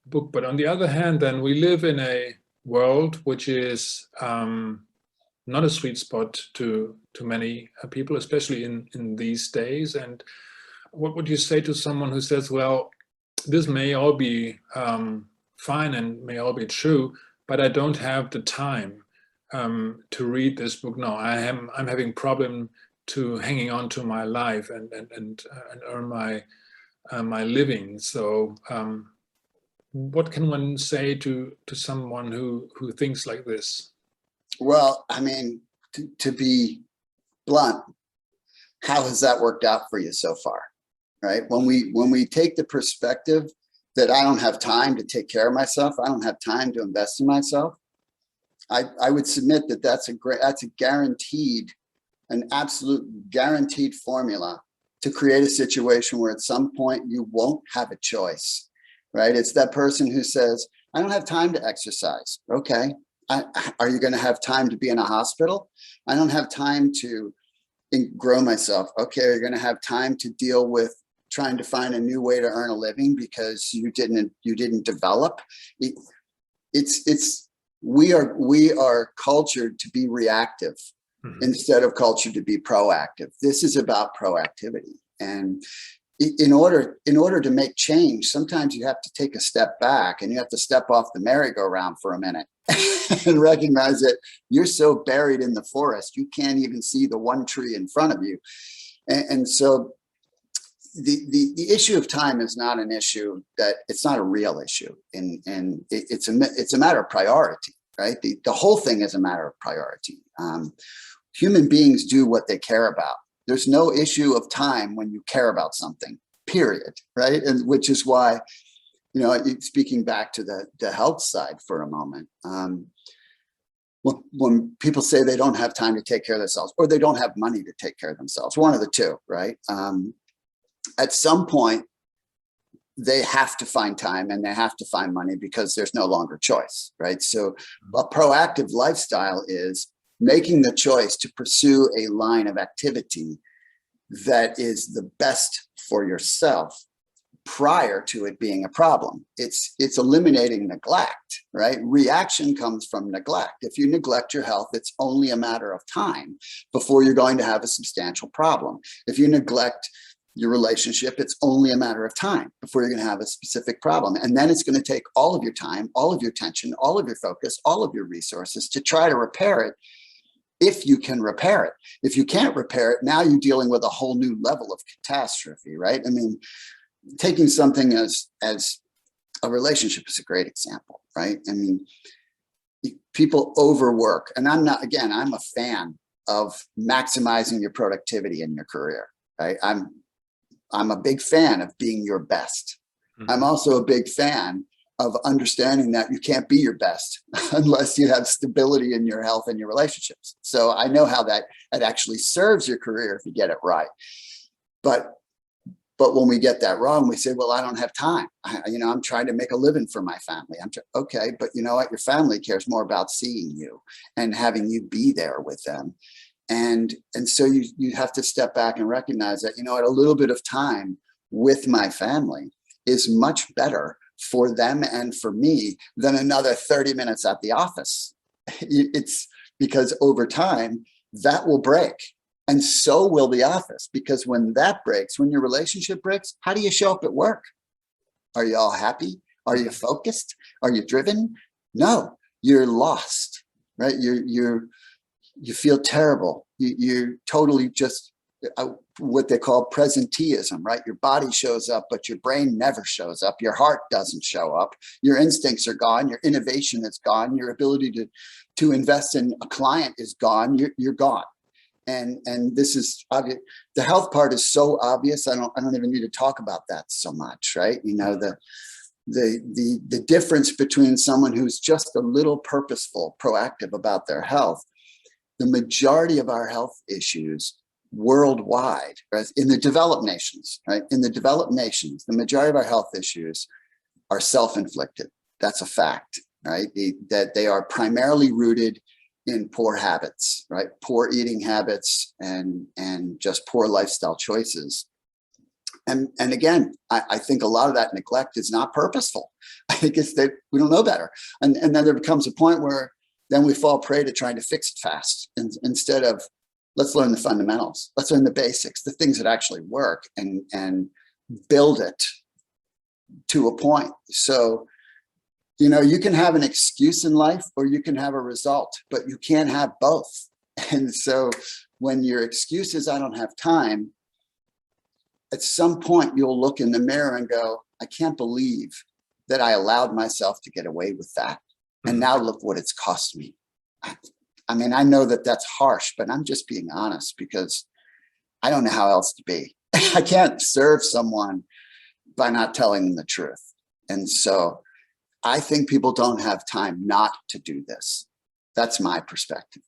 book. But on the other hand, then we live in a world which is not a sweet spot to many people, especially in these days. And what would you say to someone who says, well, this may all be fine and may all be true, but I don't have the time to read this book. No, I'm having problem to hanging on to my life and earn my living. So what can one say to someone who thinks like this? Well, I mean, to be blunt, how has that worked out for you so far? Right? When we take the perspective that I don't have time to take care of myself, I don't have time to invest in myself, I would submit that that's a guaranteed, an absolute guaranteed formula to create a situation where at some point you won't have a choice, right? It's that person who says, I don't have time to exercise. Okay. Are you going to have time to be in a hospital? I don't have time to grow myself. Okay. You're going to have time to deal with trying to find a new way to earn a living because you didn't develop. We are cultured to be reactive instead of cultured to be proactive. This is about proactivity. And in order to make change, sometimes you have to take a step back and you have to step off the merry-go-round for a minute and recognize that you're so buried in the forest, you can't even see the one tree in front of you. And so the issue of time is not an issue that it's not a real issue. And it's a matter of priority, right? The whole thing is a matter of priority. Human beings do what they care about. There's no issue of time when you care about something, period, right? And which is why, speaking back to the health side for a moment, when people say they don't have time to take care of themselves or they don't have money to take care of themselves, one of the two, right? At some point, they have to find time and they have to find money because there's no longer choice, right? So a proactive lifestyle is making the choice to pursue a line of activity that is the best for yourself prior to it being a problem. It's eliminating neglect, right? Reaction comes from neglect. If you neglect your health, it's only a matter of time before you're going to have a substantial problem. If you neglect your relationship, it's only a matter of time before you're going to have a specific problem. And then it's going to take all of your time, all of your attention, all of your focus, all of your resources to try to repair it. If you can repair it. If you can't repair it, now you're dealing with a whole new level of catastrophe, right? I mean, taking something as a relationship is a great example, right? I mean, people overwork, and I'm a fan of maximizing your productivity in your career, right? I'm a big fan of being your best. Mm-hmm. I'm also a big fan of understanding that you can't be your best unless you have stability in your health and your relationships. So I know how that actually serves your career if you get it right. But when we get that wrong, we say, well, I don't have time. I'm trying to make a living for my family. Okay, but you know what? Your family cares more about seeing you and having you be there with them. And so you have to step back and recognize that, a little bit of time with my family is much better for them and for me than another 30 minutes at the office. It's because over time that will break, and so will the office, because when that breaks, when your relationship breaks, how do you show up at work? Are you all happy? Are you focused? Are you driven? No, you're lost, right? You feel terrible. You're totally just what they call presenteeism, right? Your body shows up, but your brain never shows up. Your heart doesn't show up. Your instincts are gone. Your innovation is gone. Your ability to invest in a client is gone. You're gone. And this is obvious. The health part is so obvious. I don't even need to talk about that so much, right? The difference between someone who's just a little purposeful, proactive about their health. The majority of our health issues worldwide, right, in the developed nations, right? In the developed nations, the majority of our health issues are self-inflicted. That's a fact, right? That they are primarily rooted in poor habits, right? Poor eating habits and just poor lifestyle choices. And again, I think a lot of that neglect is not purposeful. I think it's that we don't know better. And then there becomes a point where then we fall prey to trying to fix it fast, instead of, let's learn the fundamentals. Let's learn the basics, the things that actually work, and build it to a point. So, you know, you can have an excuse in life or you can have a result, but you can't have both. And so when your excuse is, I don't have time, at some point you'll look in the mirror and go, I can't believe that I allowed myself to get away with that. And now look what it's cost me. I mean, I know that that's harsh, but I'm just being honest, because I don't know how else to be. I can't serve someone by not telling them the truth. And so I think people don't have time not to do this. That's my perspective.